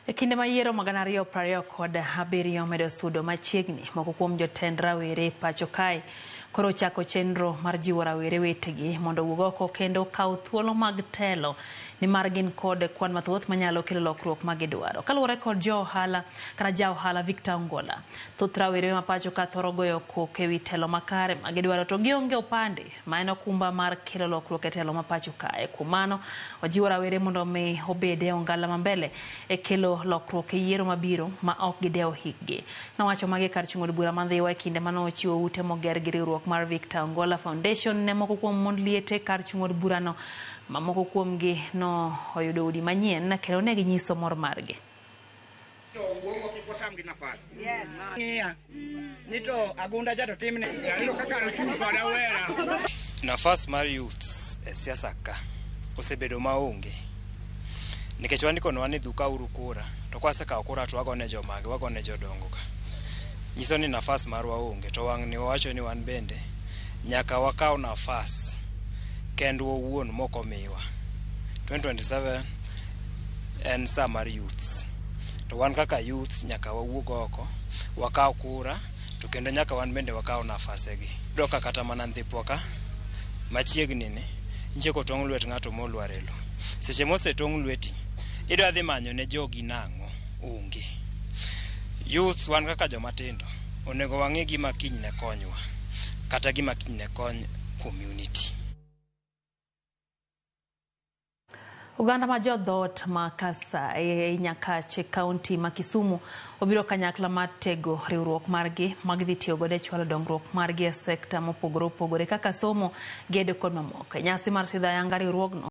E kinde ma yiero magana ariyo prariyo kod abiriyo medo sudo machiegni, moko kuom jotend rawere pacho kae koro chako chenro mar jiwo rawere wetegi mondo owuog oko kendo kaw thuolo mag telo, nimar gin kod kwan mathoth manyalo kelo lokruok ma gidwaro. Kaluwore kod ja ohala Victor Ongola, thoth rawere ma pacho ka thoro goyo koko ewi telo makare ma gidwaro to gionge opande ma en okumba mar kelo lokruok e telo ma pacho kae. Kuom mano, ojiwo rawere mondo mi obede ongala mambele e kelo lokruok e yiero mabiro ma ok gidewo hikgi. Nowacho magi kar chung'o od bura ma Dhiwa e kinde mane ochiwo ute moger gi riwruok mar Victor Ongola Foundation ne moko kuom mond liete kar chung'o od burano, ma moko kuomgi no oyudo udi manyien kendo ne ginyiso mor margi. Nafas mar youth e siasa ka osebedo maonge nikech wandikono wan idhu kauru kura to kwasekawo kura to wagone jomage, wagone jodongo ka. Nyiso ni nafas marwa onge, to wang' ni wawacho ni wan bende nyaka wakaw nafas kendwa owuon moko miwa. 2027 en sa mar youths, to wan kaka youths nyaka wawuog oko wakaw kura, to kendo nyaka wan bende wakaw nafasegi. Doka kata mana ndhipwa ka machiegni ni nje ko tong' lwet ng'ato molwar e lo. Seche mose tong' lweti idwa dhi manyo ne jogi nang'o? Onge. Youth wan kaka jomatindo onego wang'e gima kiny ne konywa kata gima kiny ne kony community. Uganda ma jodhot ma Kasai Nyakache kaunti ma Kisumu obiro kanyakla mar tego riwruok margi magdhi tiyo godo e chwalo dongruok margi e sekta mopogore opogore kaka somo, gedo kod mamoko. Nyasi mar sidho ayanga riwruogno